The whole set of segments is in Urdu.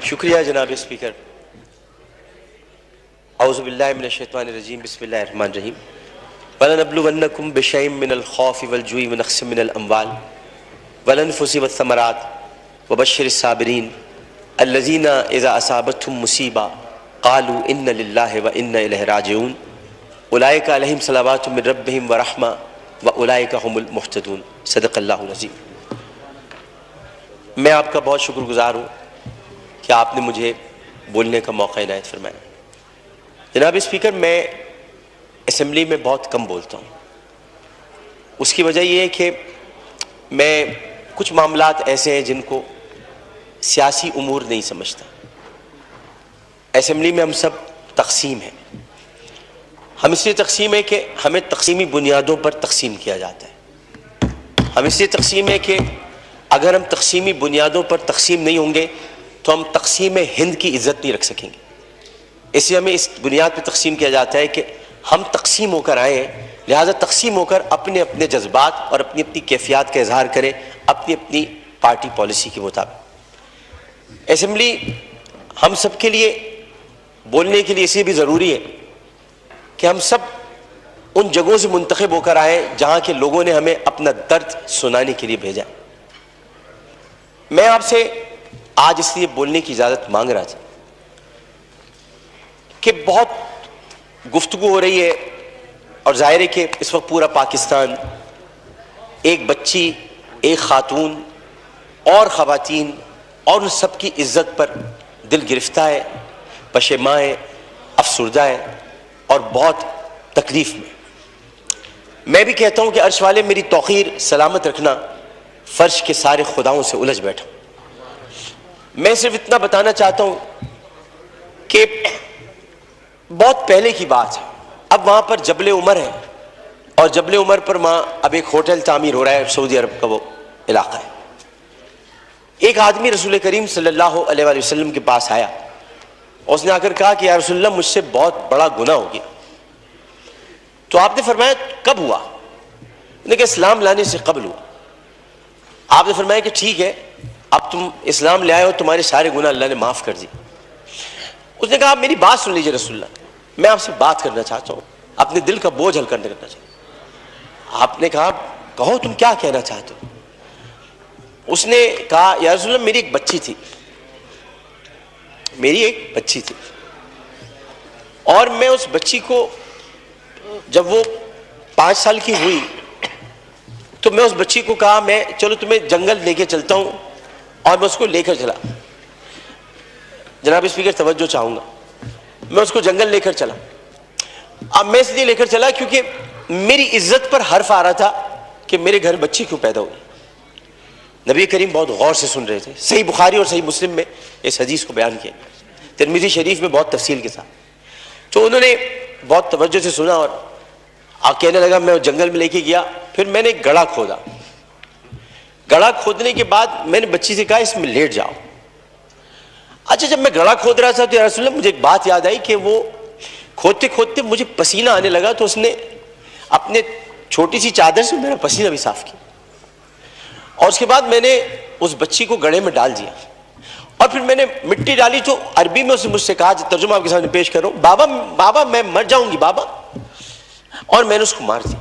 شکریہ جناب اسپیکر. اعوذ باللہ من الشیطان الرجیم. بسم اللہ الرحمن الرحیم. وَلَنَبْلُوَنَّكُمْ بِشَيْءٍ مِّنَ الْخَوْفِ وَالْجُوعِ وَنَقْصٍ مِّنَ الْأَمْوَالِ وَالْأَنفُسِ وَالثَّمَرَاتِ وَبَشِّرِ الصَّابِرِينَ الَّذِينَ إِذَا أَصَابَتْهُمْ مُصِيبَةٌ قَالُوا إِنَّ لِلَّهِ وَإِنَّا إِلَيْهِ راجعون أُولَٰئِكَ عَلَيْهِمْ صَلَوَاتٌ مِّن رَّبِّهِمْ وَرَحْمَةٌ وَأُولَٰئِكَ هُمُ الْمُهْتَدُونَ. صدق اللہ العظیم. میں آپ کا بہت شکر گزار ہوں کہ آپ نے مجھے بولنے کا موقع عنایت فرمایا. جناب اسپیکر، میں اسمبلی میں بہت کم بولتا ہوں. اس کی وجہ یہ ہے کہ میں کچھ معاملات ایسے ہیں جن کو سیاسی امور نہیں سمجھتا. اسمبلی میں ہم سب تقسیم ہیں. ہم اس لیے تقسیم ہے کہ ہمیں تقسیمی بنیادوں پر تقسیم کیا جاتا ہے. ہم اس لیے تقسیم ہے کہ اگر ہم تقسیمی بنیادوں پر تقسیم نہیں ہوں گے تو ہم تقسیم ہند کی عزت نہیں رکھ سکیں گے. اس لیے ہمیں اس بنیاد پہ تقسیم کیا جاتا ہے کہ ہم تقسیم ہو کر آئے ہیں، لہٰذا تقسیم ہو کر اپنے اپنے جذبات اور اپنی اپنی کیفیات کا اظہار کریں اپنی اپنی پارٹی پالیسی کے مطابق. اسمبلی ہم سب کے لیے بولنے کے لیے اس لیے بھی ضروری ہے کہ ہم سب ان جگہوں سے منتخب ہو کر آئے جہاں کے لوگوں نے ہمیں اپنا درد سنانے کے لیے بھیجا. میں آپ سے آج اس لیے بولنے کی اجازت مانگ رہا تھا کہ بہت گفتگو ہو رہی ہے اور ظاہر ہے کہ اس وقت پورا پاکستان ایک بچی، ایک خاتون اور خواتین اور ان سب کی عزت پر دل گرفتہ ہے، پشیماں ہے، افسردہ ہے اور بہت تکلیف میں. میں بھی کہتا ہوں کہ عرش والے میری توقیر سلامت رکھنا، فرش کے سارے خداؤں سے الجھ بیٹھا. میں صرف اتنا بتانا چاہتا ہوں کہ بہت پہلے کی بات ہے، اب وہاں پر جبل عمر ہے اور جبل عمر پر وہاں اب ایک ہوٹل تعمیر ہو رہا ہے، سعودی عرب کا وہ علاقہ ہے. ایک آدمی رسول کریم صلی اللہ علیہ وآلہ وسلم کے پاس آیا. اس نے آ کر کہا کہ یا رسول اللہ، مجھ سے بہت بڑا گناہ ہو گیا. تو آپ نے فرمایا کب ہوا؟ نے کہا اسلام لانے سے قبل ہوا. آپ نے فرمایا کہ ٹھیک ہے، اب تم اسلام لے آئے ہو، تمہارے سارے گناہ اللہ نے معاف کر دی. اس نے کہا آپ میری بات سن لیجئے رسول اللہ، میں آپ سے بات کرنا چاہتا ہوں، اپنے دل کا بوجھ ہلکا کرنا چاہتا ہوں. آپ نے کہا کہو تم کیا کہنا چاہتے ہو؟ اس نے کہا یا رسول اللہ، میری ایک بچی تھی اور میں اس بچی کو جب وہ 5 سال کی ہوئی تو میں اس بچی کو کہا میں چلو تمہیں جنگل لے کے چلتا ہوں، اور میں اس کو لے کر چلا. جناب اسپیکر توجہ چاہوں گا، میں اس کو جنگل لے کر چلا. اب میں اس لیے لے کر چلا کیونکہ میری عزت پر حرف آ رہا تھا کہ میرے گھر بچی کیوں پیدا ہوئی. نبی کریم بہت غور سے سن رہے تھے. صحیح بخاری اور صحیح مسلم میں اس حدیث کو بیان کیا، ترمذی شریف میں بہت تفصیل کے ساتھ. تو انہوں نے بہت توجہ سے سنا اور کہنے لگا میں جنگل میں لے کے گیا. پھر میں نے ایک گڑھا کھودا. گڑھا کھودنے کے بعد میں نے بچی سے کہا اس میں لیٹ جاؤ. اچھا جب میں گڑھا کھود رہا تھا تو یا رسول اللہ مجھے ایک بات یاد آئی کہ وہ کھودتے کھودتے مجھے پسینہ آنے لگا، تو اس نے اپنے چھوٹی سی چادر سے میرا پسینہ بھی صاف کیا. اور اس کے بعد میں نے اس بچی کو گڑھے میں ڈال دیا اور پھر میں نے مٹی ڈالی. تو عربی میں اس نے مجھ سے کہا، ترجمہ آپ کے سامنے پیش کر رہا ہوں، بابا میں مر جاؤں گی بابا. اور میں نے اس کو مار دیا.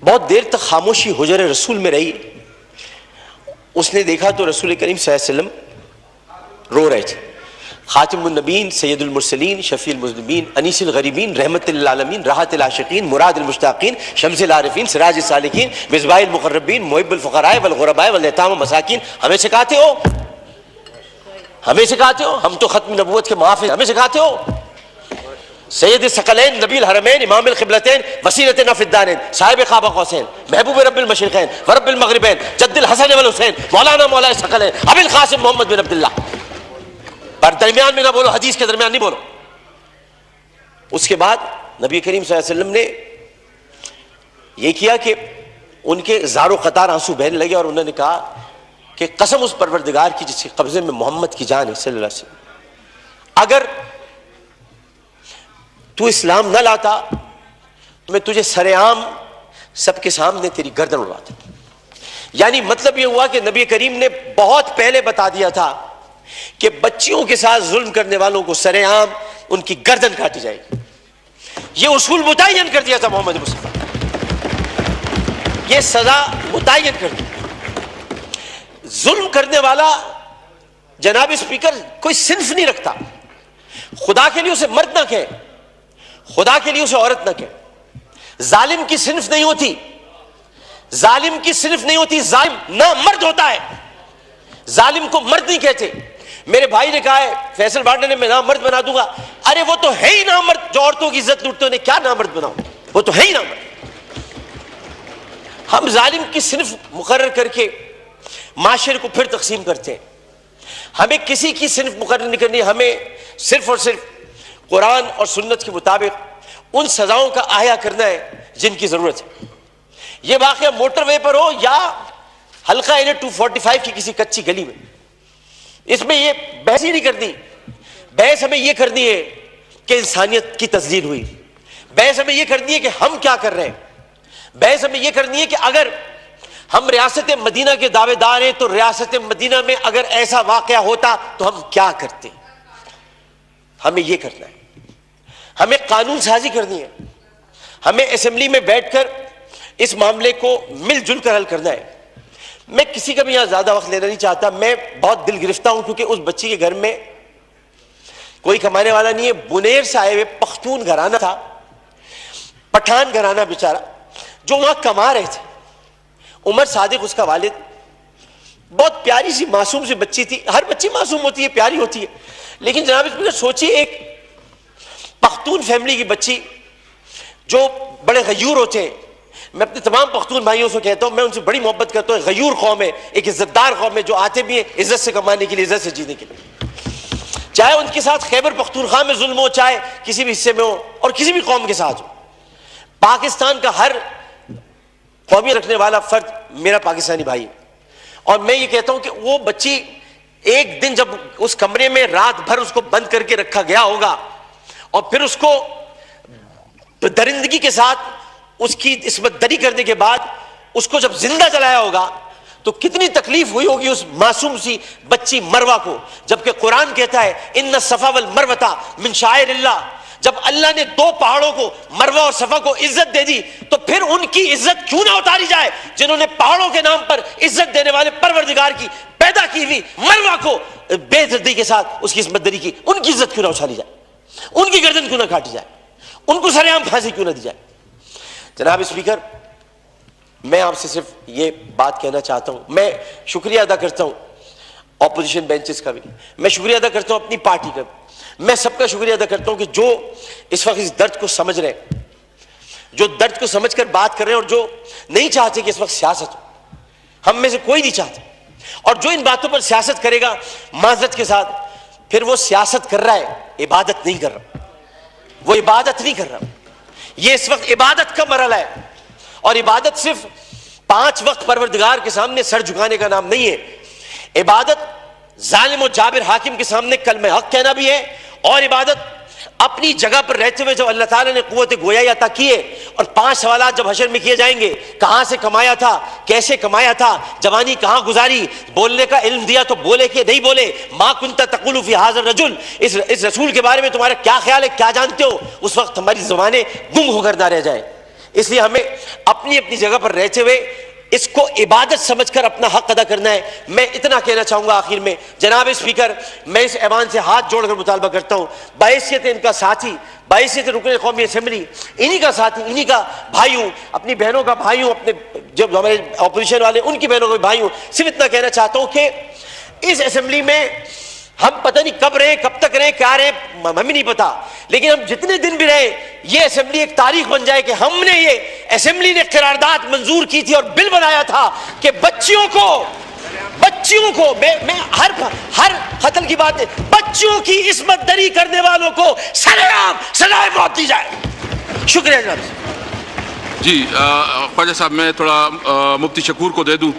بہت دیر تک خاموشی حجر رسول میں رہی. اس نے دیکھا تو رسول کریم صلی اللہ علیہ وسلم رو رہے تھے. خاتم النبیین، سید المرسلین، شفیع المذنبین، انیس الغریبین، رحمت للعالمین، راحت العاشقین، مراد المشتاقین، شمس العارفین، سراج السالکین، مصباح المقربین، محب الفقراء والغرباء والیتام والمساکین. ہمیں سکھاتے ہو ہم تو ختم نبوت کے محافظ، ہمیں سکھاتے ہو. سید الثقلین، نبی الحرمین، امام القبلتین، وسیلتنا فی الدارین، صاحب قاب قوسین، محبوب رب المشرقین ورب المغربین، جد الحسن والحسین، مولانا مولا الثقلین، ابی القاسم محمد بن عبداللہ. پر درمیان میں نہ بولو، حدیث کے درمیان نہیں بولو. اس کے بعد نبی کریم صلی اللہ علیہ وسلم نے یہ کیا کہ ان کے زار و قطار آنسو بہنے لگے اور انہوں نے کہا کہ قسم اس پروردگار کی جس کے قبضے میں محمد کی جان ہے صلی اللہ علیہ وسلم، اگر تو اسلام نہ لاتا میں تجھے سر عام سب کے سامنے تیری گردن اڑواتا. یعنی مطلب یہ ہوا کہ نبی کریم نے بہت پہلے بتا دیا تھا کہ بچیوں کے ساتھ ظلم کرنے والوں کو سر عام ان کی گردن کاٹی جائے گی. یہ اصول متعین کر دیا تھا محمد مصطفیٰ, یہ سزا متعین کر دی. ظلم کرنے والا جناب اسپیکر کوئی صنف نہیں رکھتا. خدا کے لیے اسے مرد نہ کہے, خدا کے لیے اسے عورت نہ کہے. ظالم کی صنف نہیں ہوتی, ظالم کی صنف نہیں ہوتی, ظالم نہ مرد ہوتا ہے. ظالم کو مرد نہیں کہتے. میرے بھائی نے کہا ہے فیصل بارڈر نے میں نامرد بنا دوں گا. ارے وہ تو ہے ہی نامرد جو عورتوں کی عزت لوٹتے, انہیں کیا نامرد بناؤ, وہ تو ہے ہی نامرد. ہم ظالم کی صنف مقرر کر کے معاشرے کو پھر تقسیم کرتے ہیں. ہمیں کسی کی صنف مقرر نہیں کرنی, ہمیں صرف اور صرف قرآن اور سنت کے مطابق ان سزاؤں کا احیا کرنا ہے جن کی ضرورت ہے. یہ واقعہ موٹر وے پر ہو یا حلقہ این 245 کی کسی کچی گلی میں, اس میں یہ بحث ہی نہیں کرنی. بحث ہمیں یہ کرنی ہے کہ انسانیت کی تسجیل ہوئی. بحث ہمیں یہ کرنی ہے کہ ہم کیا کر رہے ہیں. بحث ہمیں یہ کرنی ہے کہ اگر ہم ریاست مدینہ کے دعوے دار ہیں تو ریاست مدینہ میں اگر ایسا واقعہ ہوتا تو ہم کیا کرتے. ہمیں یہ کرنا ہے. ہمیں قانون سازی کرنی ہے. ہمیں اسمبلی میں بیٹھ کر اس معاملے کو مل جل کر حل کرنا ہے. میں کسی کا بھی یہاں زیادہ وقت لینا نہیں چاہتا. میں بہت دل گرفتہ ہوں کیونکہ اس بچی کے گھر میں کوئی کمانے والا نہیں ہے. بنیر سے آئے ہوئے پختون گھرانہ تھا, پٹھان گھرانہ بیچارہ, جو وہاں کما رہے تھے. عمر صادق اس کا والد. بہت پیاری سی معصوم سی بچی تھی. ہر بچی معصوم ہوتی ہے, پیاری ہوتی ہے, لیکن جناب اس میں سوچیے ایک پختون فیملی کی بچی جو بڑے غیور ہوتے ہیں. میں اپنے تمام پختون بھائیوں سے کہتا ہوں, میں ان سے بڑی محبت کرتا ہوں. غیور قوم ہے, ایک عزت دار قوم ہے, جو آتے بھی ہیں عزت سے کمانے کے لیے, عزت سے جینے کے لیے. چاہے ان کے ساتھ خیبر پختونخوا میں ظلم ہو, چاہے کسی بھی حصے میں ہو, اور کسی بھی قوم کے ساتھ ہو. پاکستان کا ہر قومیت رکھنے والا فرد میرا پاکستانی بھائی. اور میں یہ کہتا ہوں کہ وہ بچی ایک دن جب اس کمرے میں رات بھر اس کو بند کر کے رکھا گیا ہوگا اور پھر اس کو درندگی کے ساتھ اس کی عصمت دری کرنے کے بعد اس کو جب زندہ جلایا ہوگا تو کتنی تکلیف ہوئی ہوگی اس معصوم سی بچی مروہ کو. جبکہ قرآن کہتا ہے ان الصفا والمروہ من شعائر اللہ. جب اللہ نے دو پہاڑوں کو مروہ اور صفا کو عزت دے دی تو پھر ان کی عزت کیوں نہ اتاری جائے جنہوں نے پہاڑوں کے نام پر عزت دینے والے پروردگار کی پیدا کی ہوئی مروہ کو بے دردی کے ساتھ اس کی عصمت دری کی. ان کی عزت کیوں نہ اچھالی جائے, ان کی گردن کیوں نہ کاٹی جائے, ان کو سر عام پھانسی کیوں نہ دی جائے. جناب اسپیکر, میں آپ سے صرف یہ بات کہنا چاہتا ہوں. میں شکریہ ادا کرتا ہوں اپوزیشن بینچز کا بھی, میں شکریہ ادا کرتا ہوں اپنی پارٹی کا بھی, میں سب کا شکریہ ادا کرتا ہوں کہ جو اس وقت اس درد کو سمجھ رہے ہیں, جو درد کو سمجھ کر بات کر رہے ہیں, اور جو نہیں چاہتے کہ اس وقت سیاست ہو. ہم میں سے کوئی نہیں چاہتا, اور جو ان باتوں پر سیاست کرے گا معذرت کے ساتھ, پھر وہ سیاست کر رہا ہے, عبادت نہیں کر رہا. وہ عبادت نہیں کر رہا. یہ اس وقت عبادت کا مرحلہ ہے, اور عبادت صرف 5 وقت پروردگار کے سامنے سر جھکانے کا نام نہیں ہے. عبادت ظالم و جابر حاکم کے سامنے کلمہ حق کہنا بھی ہے, اور عبادت اپنی جگہ پر رہتے ہوئے جب اللہ تعالیٰ نے قوت گویائی عطا کی ہے, اور 5 سوالات جب حشر میں کیے جائیں گے, کہاں سے کمایا تھا, کیسے کمایا تھا, جوانی کہاں گزاری, بولنے کا علم دیا تو بولے کہ نہیں بولے, ما کنت تقول فی ھذا الرجل, اس رسول کے بارے میں تمہارا کیا خیال ہے, کیا جانتے ہو, اس وقت ہماری زبانیں گنگ ہو کر نہ رہ جائے. اس لیے ہمیں اپنی اپنی جگہ پر رہتے ہوئے اس کو عبادت سمجھ کر اپنا حق ادا کرنا ہے. میں اتنا کہنا چاہوں گا آخر میں, جناب اسپیکر, میں اس ایوان سے ہاتھ جوڑ کر مطالبہ کرتا ہوں, بحیثیت ان کا ساتھی, بحیثیت رکن قومی اسمبلی, انہی کا ساتھی, انہی کا بھائی ہوں, اپنی بہنوں کا بھائی ہوں, اپنے جو ہمارے اپوزیشن والے ان کی بہنوں کا بھائی ہوں. صرف اتنا کہنا چاہتا ہوں کہ اس اسمبلی میں ہم پتہ نہیں کب رہے, کب تک رہے, کیا رہے, ہمیں نہیں پتا, لیکن ہم جتنے دن بھی رہے یہ اسمبلی ایک تاریخ بن جائے کہ ہم نے, یہ اسمبلی نے قرارداد منظور کی تھی اور بل بنایا تھا کہ بچیوں کو میں ہر قتل کی بات ہے, بچیوں کی عصمت دری کرنے والوں کو سر عام سزائے موت دی جائے. شکریہ جناب. جی خواجہ صاحب, میں تھوڑا مفتی شکور کو دے دوں.